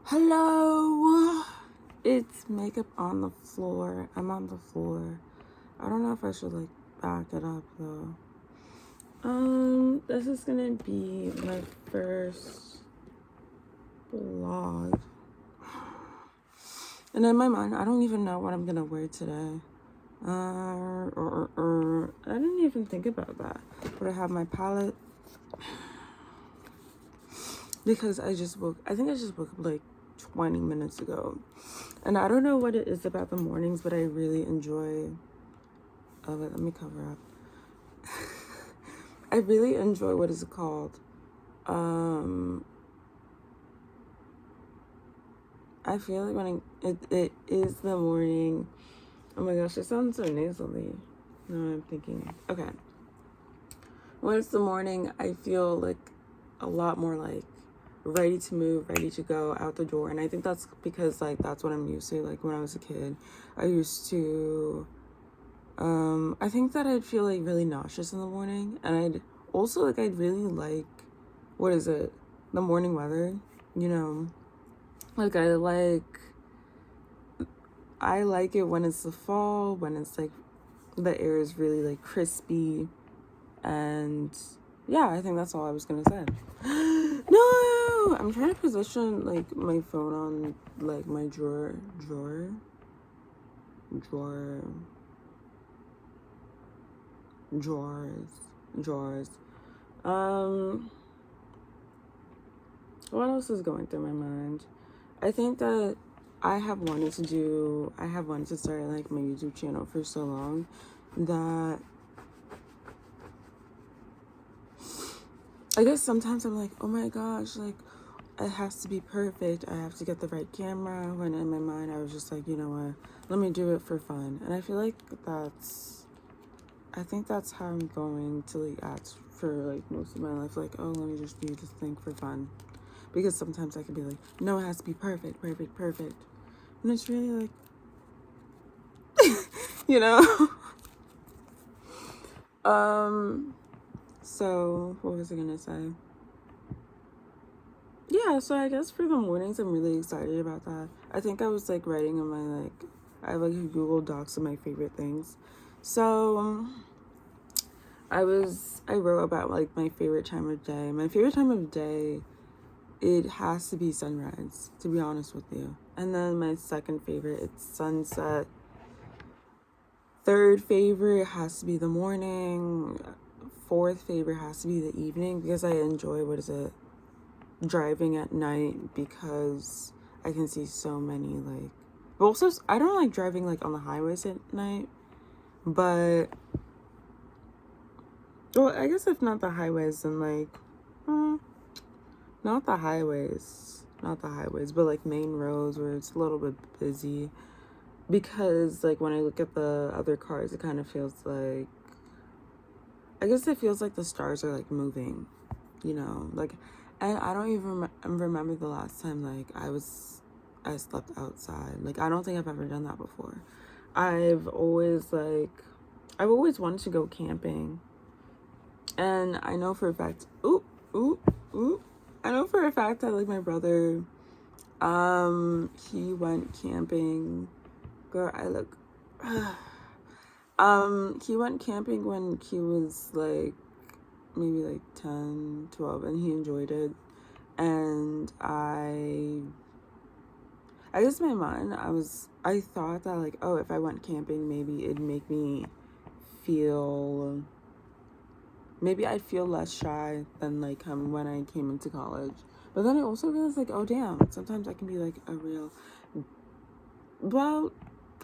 Hello, it's makeup on the floor. I'm on the floor. I don't know if I should like back it up though. This is gonna be my first vlog, and in my mind, I don't even know what I'm gonna wear today. I didn't even think about that. But I have my palette because I think I just woke up like 20 minutes ago. And I don't know what it is about the mornings, but I really enjoy. Oh, wait, let me cover up. I really enjoy, what is it called? I feel like when it is the morning. Oh my gosh, it sounds so nasally. No, I'm thinking. Okay. When it's the morning, I feel like a lot more like ready to move, ready to go out the door. And I think that's because like that's what I'm used to. Like when I was a kid, I used to I think that I'd feel like really nauseous in the morning, and I'd really like, what is it, the morning weather, you know, like I like it when it's the fall, when it's like the air is really like crispy. And yeah, I think that's all I was gonna say. No, I'm trying to position like my phone on like my drawers. What else is going through my mind? I think that I have wanted to start like my YouTube channel for so long that I guess sometimes I'm like, oh my gosh, like it has to be perfect. I have to get the right camera. When in my mind I was just like, you know what, let me do it for fun. And I feel like I think that's how I'm going to like act for like most of my life. Like, oh, let me just do this thing for fun. Because sometimes I can be like, no, it has to be perfect. And it's really like, you know? So what was I gonna say? Yeah, so I guess for the mornings, I'm really excited about that. I think I was like writing in my I have like Google Docs of my favorite things. So I wrote about like my favorite time of day. My favorite time of day, it has to be sunrise, to be honest with you. And then my second favorite, it's sunset. Third favorite has to be the morning. Fourth favorite has to be the evening because I enjoy, driving at night because I can see so many like. But also, I don't like driving like on the highways at night, but well, I guess if not the highways, then like, not the highways, but like main roads where it's a little bit busy. Because like when I look at the other cars, it kind of feels like, I guess it feels like the stars are like moving, you know, like, and I don't even remember the last time like I slept outside. Like I don't think I've ever done that before. I've always wanted to go camping, and I know for a fact, I know for a fact that like my brother, he went camping. Girl, I look. He went camping when he was like maybe like 10, 12, and he enjoyed it. And I guess in my mind, I thought that like, oh, if I went camping, maybe it'd make me feel, maybe I'd feel less shy than like when I came into college. But then I also realized like, oh damn, sometimes I can be like a real, well,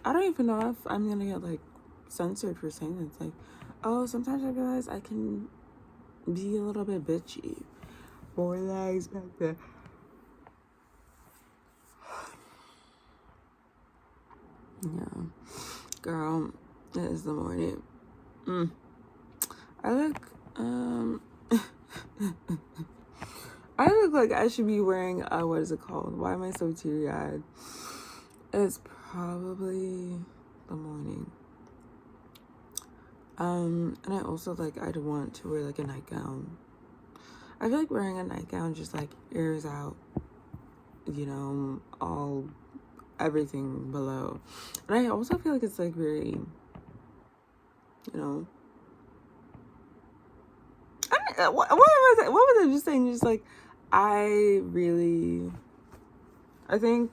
I don't even know if I'm gonna get like censored for saying this. Like, oh, sometimes I realize I can be a little bit bitchy. More than I expected. Yeah. Girl, it is the morning. I look, I look like I should be wearing, what is it called? Why am I so teary-eyed? It's probably the morning. And I also I'd want to wear like a nightgown. I feel like wearing a nightgown just like airs out all everything below. And I also feel like it's like very, what was I just saying? Just like, I think,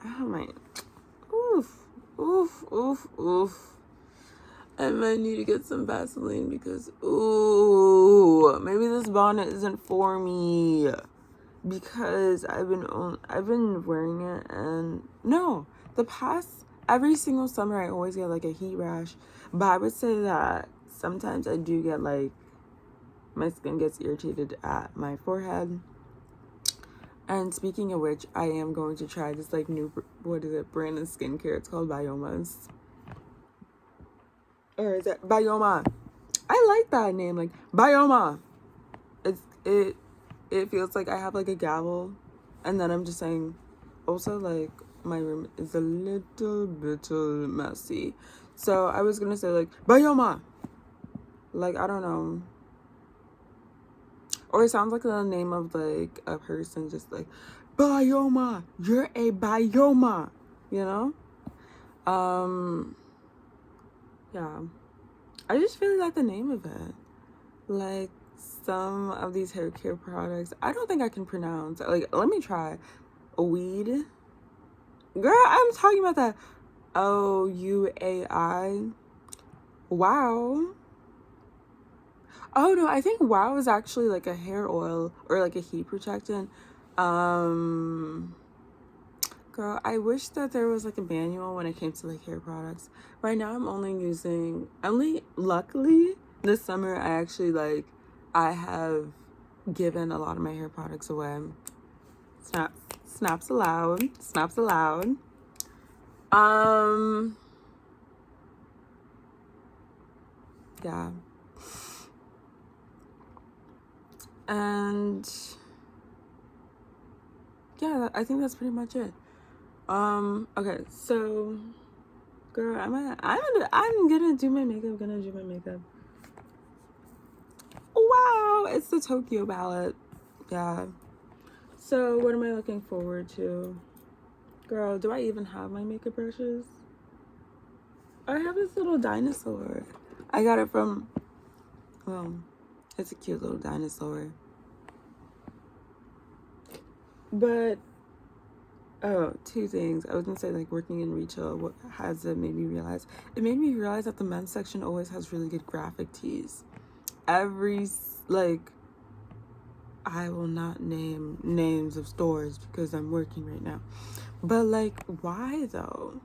oh my, oof. I might need to get some Vaseline because, maybe this bonnet isn't for me. Because I've been wearing it, and no, every single summer I always get like a heat rash. But I would say that sometimes I do get like, my skin gets irritated at my forehead. And speaking of which, I am going to try this like new, brand of skincare. It's called Bioma's. Or is it Bioma? I like that name, like Bioma. It feels like I have like a gavel, and then I'm just saying. Also, like, my room is a little bit messy, so I was gonna say like Bioma. Like, I don't know. Or it sounds like the name of like a person, just like, Bioma, you're a Bioma, yeah. I just really like the name of it. Like, some of these hair care products, I don't think I can pronounce. Like, let me try. Weed. Girl, I'm talking about that OUAI. Wow. Oh no, I think Wow is actually like a hair oil or like a heat protectant. Girl, I wish that there was like a manual when it came to like hair products. Right now I'm luckily this summer I have given a lot of my hair products away. Snaps allowed. Yeah. And yeah, I think that's pretty much it. Okay, so girl, I'm gonna do my makeup. Wow, it's the Tokyo palette. Yeah. So what am I looking forward to? Girl, do I even have my makeup brushes? I have this little dinosaur. I got it from, well, it's a cute little dinosaur. But, two things. I was gonna say, like, working in retail, what has it made me realize? It made me realize that the men's section always has really good graphic tees. I will not name names of stores because I'm working right now. But, like, why though?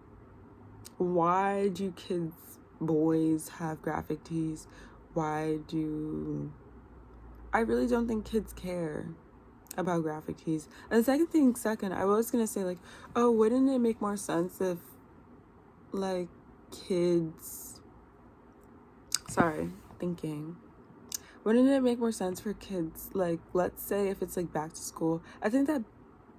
Why do boys have graphic tees? I really don't think kids care about graphic tees. And the second, I was gonna say, like, oh, wouldn't it make more sense if, like, wouldn't it make more sense for kids, like, let's say if it's like back to school, I think that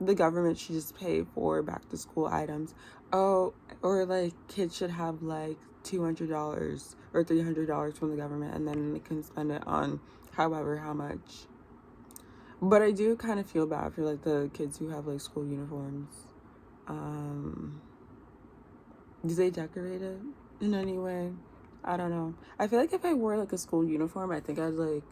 the government should just pay for back to school items. Oh, or like kids should have like $200 or $300 from the government, and then they can spend it on however how much. But I do kind of feel bad for like the kids who have like school uniforms. Do they decorate it in any way? I don't know. I feel like if I wore like a school uniform, I think I'd like,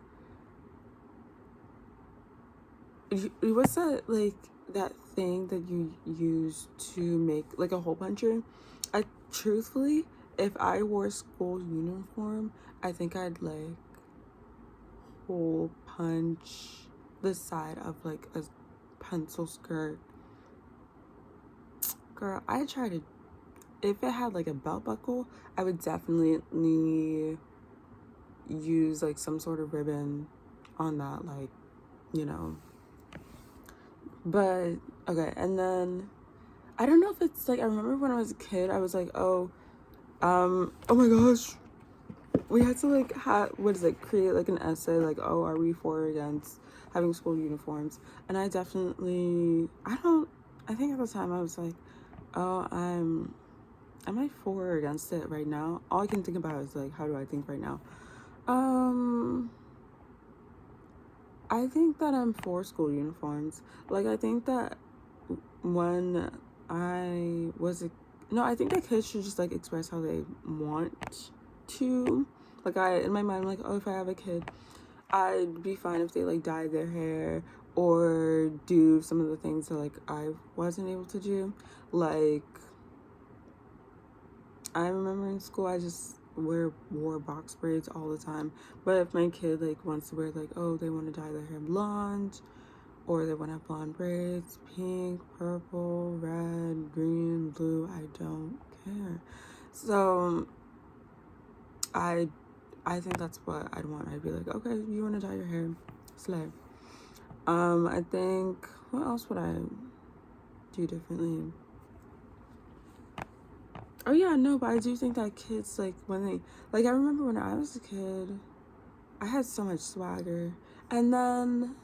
what's that thing that you use to make like a hole puncher? Truthfully, if I wore a school uniform, I think I'd like hole punch the side of like a pencil skirt. Girl, if it had like a belt buckle, I would definitely use like some sort of ribbon on that, like, But, okay, and then, I don't know if it's like, I remember when I was a kid, I was like, oh my gosh, we had to like create like an essay, like, oh, are we for or against having school uniforms? And I think at the time I was like, oh, am I for or against it right now? All I can think about is like, how do I think right now? I think that I'm for school uniforms. Like, I think that when I was a no, I think that kids should just like express how they want to. Like, I in my mind, I'm like, oh, if I have a kid, I'd be fine if they like dye their hair or do some of the things that like I wasn't able to do. Like, I remember in school I just wore box braids all the time. But if my kid like wants to wear like, oh, they want to dye their hair blonde or they want to have blonde braids, pink, purple, red, green, blue, I don't care. So I I think that's what I'd want. I'd be like, okay, you want to dye your hair, slay. I think, what else would I do differently? Oh yeah, no, but I do think that kids, like, when they, like, I remember when I was a kid, I had so much swagger. And then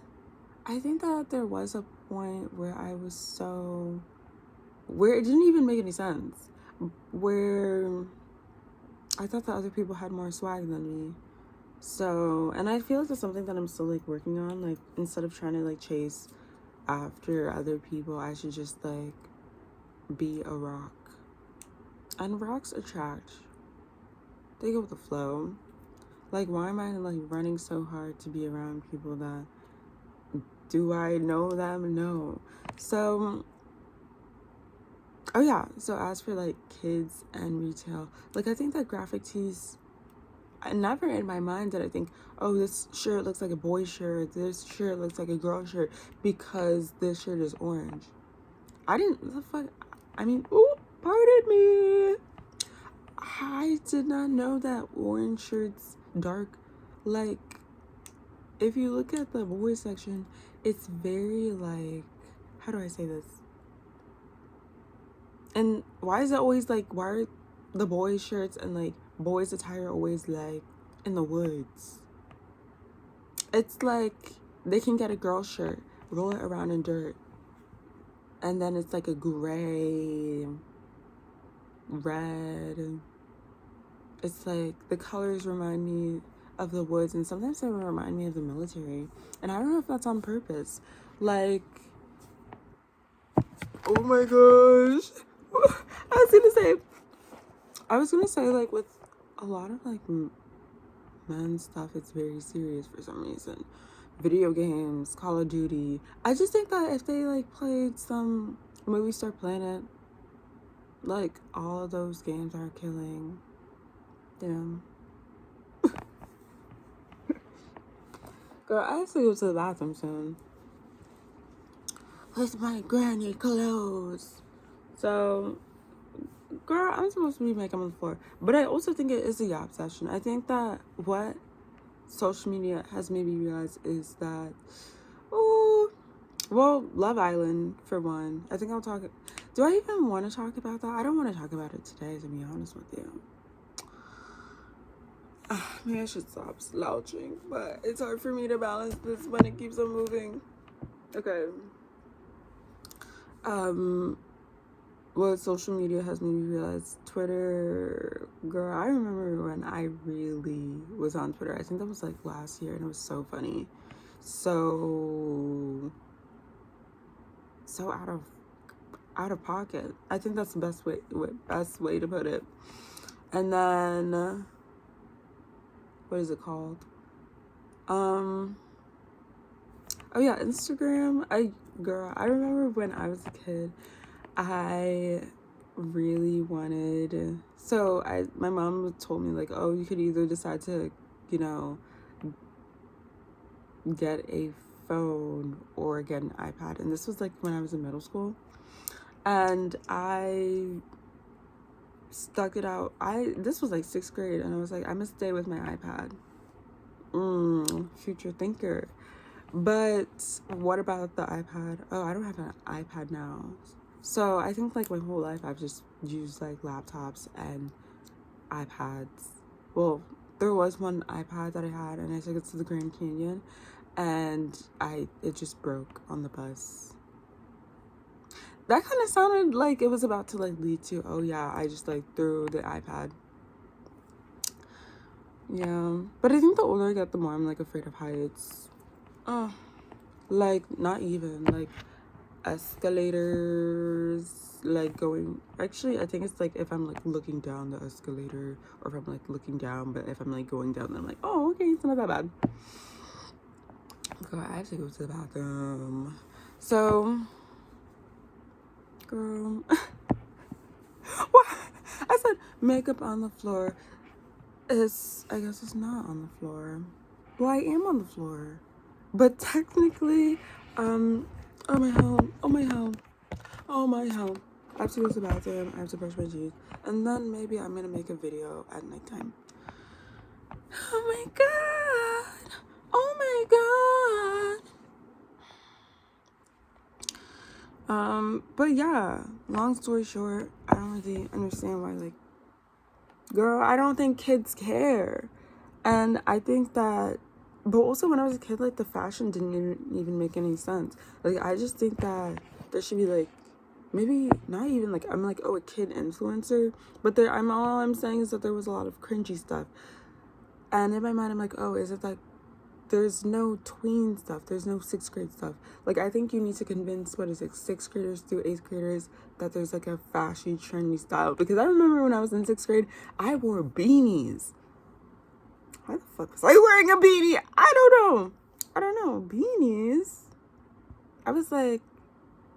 I think that there was a point where I was so, where it didn't even make any sense, where I thought that other people had more swag than me. So, and I feel like that's something that I'm still, like, working on. Like, instead of trying to, like, chase after other people, I should just, like, be a rock. And rocks attract. They go with the flow. Like, why am I, like, running so hard to be around people that, do I know them? No. So, oh yeah, so as for, like, kids and retail, like, I think that graphic tees, I never in my mind did I think, oh, this shirt looks like a boy shirt, this shirt looks like a girl shirt, because this shirt is orange. I didn't, the fuck, I mean, ooh, pardon me. I did not know that orange shirts dark. Like, if you look at the boys section, it's very like, how do I say this? And why is it always like, why are the boys shirts and like boys attire always like in the woods? It's like they can get a girl shirt, roll it around in dirt, and then it's like a gray, red. It's like the colors remind me of the woods, and sometimes they remind me of the military. And I don't know if that's on purpose. Like, oh my gosh. I was gonna say, like, with a lot of, like, men stuff, it's very serious for some reason. Video games, Call of Duty. I just think that if they, like, played some Movie Star Planet, like, all of those games are killing them. Girl, I have to go to the bathroom soon. With my granny clothes. So, girl, I'm supposed to be making on the floor. But I also think it is a yap session. I think that what social media has made me realize is that, oh, well, Love Island, for one. I think I'll talk. Do I even want to talk about that? I don't want to talk about it today, to be honest with you. Maybe I should stop slouching, but it's hard for me to balance this when it keeps on moving. Okay. What social media has made me realize, Twitter, girl, I remember when I really was on Twitter. I think that was like last year, and it was so funny. So out of pocket. I think that's the best way to put it. And then what is it called? Oh yeah, Instagram. I remember when I was a kid, I really wanted, so my mom told me, like, oh, you could either decide to, you know, get a phone or get an iPad. And this was like when I was in middle school, and I stuck it out. This was like 6th grade, and I was like, I'm gonna stay with my iPad. Future thinker. But what about the iPad? Oh, I don't have an iPad now. So I think like my whole life I've just used like laptops and iPads. Well, there was one iPad that I had, and I took it to the Grand Canyon, and it just broke on the bus. That kind of sounded like it was about to like lead to, oh yeah, I just like threw the iPad. Yeah, but I think the older I get, the more I'm like afraid of heights. Like, not even, like, escalators, like, going, actually, I think it's, like, if I'm, like, looking down the escalator, or if I'm, like, looking down, but if I'm, like, going down, then I'm like, oh, okay, it's not that bad. Girl, I have to go to the bathroom. So, girl, what? I said makeup on the floor. I guess it's not on the floor. Well, I am on the floor. But technically, oh my hell, oh my hell, oh my hell. I have to go to the bathroom, I have to brush my teeth, and then maybe I'm gonna make a video at nighttime. Oh my god, oh my god. But yeah, long story short, I don't really understand why, like, girl, I don't think kids care. And I think that, but also when I was a kid, like, the fashion didn't even make any sense. Like, I just think that there should be, like, maybe not even, like, I'm like, oh, a kid influencer, but all I'm saying is that there was a lot of cringy stuff. And in my mind, I'm like, oh, is it like, there's no tween stuff, there's no 6th grade stuff. Like, I think you need to convince, what is it, 6th graders through 8th graders that there's, like, a fashy, trendy style. Because I remember when I was in 6th grade, I wore beanies. Why the fuck was I wearing a beanie? I don't know. Beanies. I was like,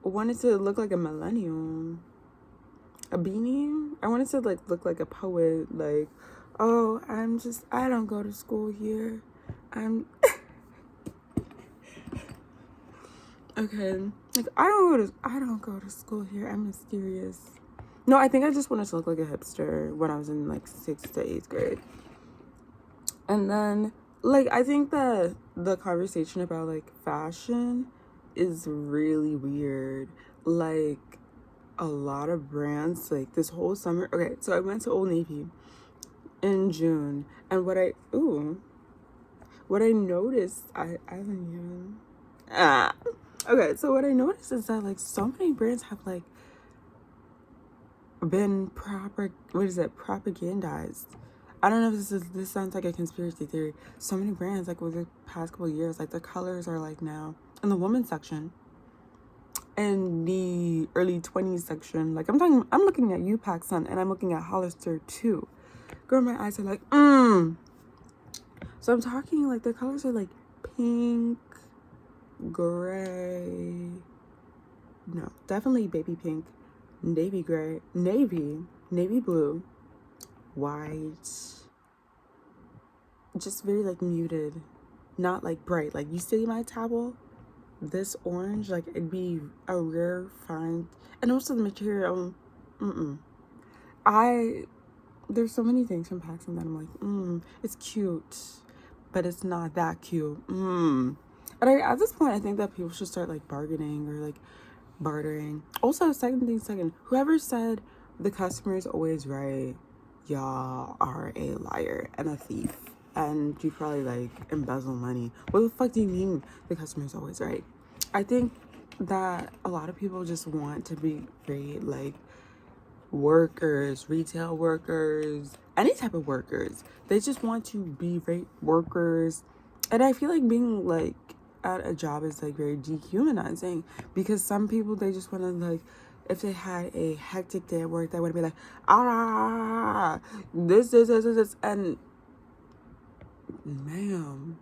wanted to look like a millennial. A beanie? I wanted to, like, look like a poet. Like, oh, I don't go to school here. Okay. Like, I don't go to school here. I'm mysterious. No, I think I just wanted to look like a hipster when I was in, like, 6th to 8th grade. And then, like, I think that the conversation about, like, fashion is really weird. Like, a lot of brands, like, this whole summer. Okay, so I went to Old Navy in June, and what I noticed, I haven't even, okay, so what I noticed is that, like, so many brands have, like, been propagandized. I don't know if this sounds like a conspiracy theory. So many brands, like, over the past couple of years, like, the colors are, like, now in the women's section, in the early 20s section. Like, I'm looking at UPAC-Sun, and I'm looking at Hollister too. Girl, my eyes are like, So I'm talking, like, the colors are, like, pink, gray, no, definitely baby pink, navy gray, navy blue, white, just very, like, muted, not, like, bright. Like, you see my towel, this orange, like, it'd be a rare find. And also the material, there's so many things from PacSun that I'm like, it's cute, but it's not that cute. And at this point, I think that people should start, like, bargaining or, like, bartering. Also, second, whoever said the customer is always right, y'all are a liar and a thief, and you probably, like, embezzle money. What the fuck do you mean the customer is always right? I think that a lot of people just want to be great, like, workers, retail workers, any type of workers. They just want to be great workers. And I feel like being, like, at a job is, like, very dehumanizing, because some people, they just want to, like, if they had a hectic day at work, they would be like, this, and ma'am,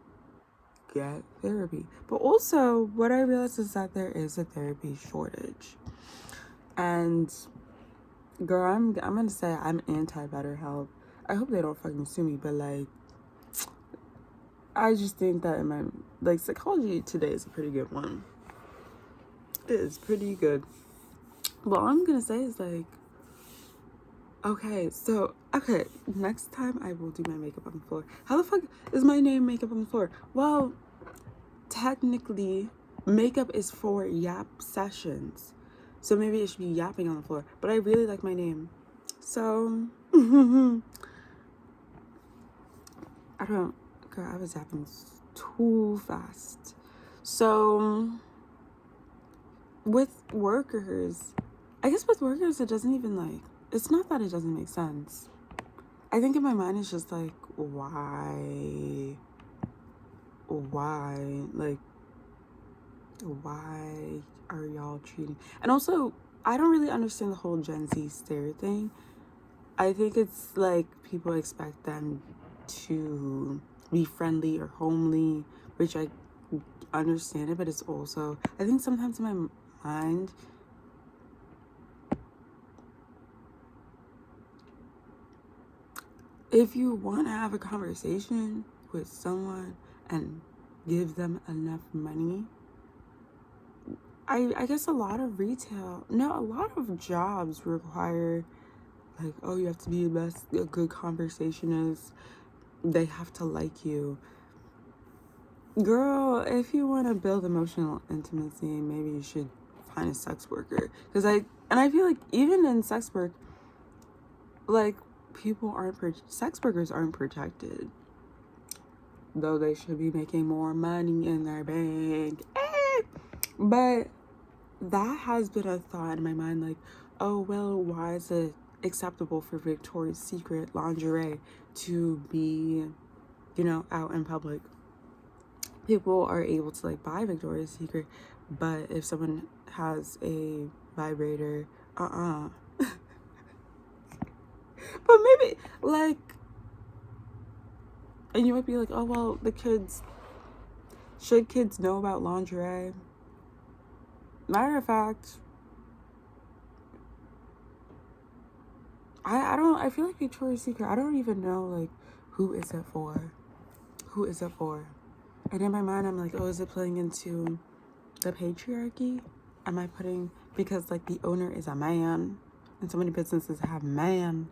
get therapy. But also, what I realized is that there is a therapy shortage. And girl, I'm gonna say I'm anti-BetterHelp. I hope they don't fucking sue me, but, like, I just think that in my, like, Psychology Today is a pretty good one. It is pretty good. What I'm gonna say is, like, okay, next time I will do my makeup on the floor. How the fuck is my name Makeup on the Floor? Well, technically, makeup is for yap sessions, so maybe it should be yapping on the floor, but I really like my name, so I was yapping too fast. So with workers, it doesn't even, like, it's not that it doesn't make sense. I think in my mind it's just like, why, like, why are y'all cheating? And also, I don't really understand the whole Gen Z stare thing. I think it's like people expect them to be friendly or homely, which I understand it, but it's also, I think sometimes in my mind, if you want to have a conversation with someone and give them enough money, I guess a lot of jobs require, like, oh, you have to be a good conversationist. They have to like you. Girl, if you want to build emotional intimacy, maybe you should find a sex worker. I feel like even in sex work, like, sex workers aren't protected. Though they should be making more money in their bank. But that has been a thought in my mind, like, oh, well, why is it acceptable for Victoria's Secret lingerie to be, out in public? People are able to, like, buy Victoria's Secret, but if someone has a vibrator, but maybe, like, and you might be like, oh, well, should kids know about lingerie? Matter of fact, I feel like Victoria's Secret, I don't even know, like, who is it for? And in my mind, I'm like, oh, is it playing into the patriarchy? Because, like, the owner is a man, and so many businesses have man.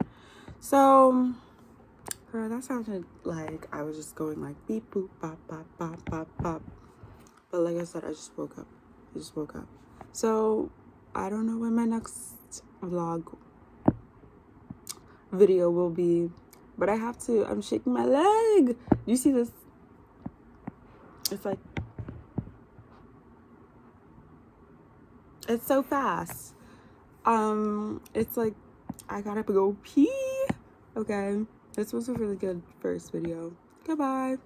So, girl, that sounded like I was just going like beep, boop, bop, bop, bop, bop, bop. But like I said, I just woke up. So, I don't know when my next vlog video will be, but I'm shaking my leg. You see this? It's like, it's so fast. It's like, I gotta go pee. Okay, this was a really good first video. Goodbye.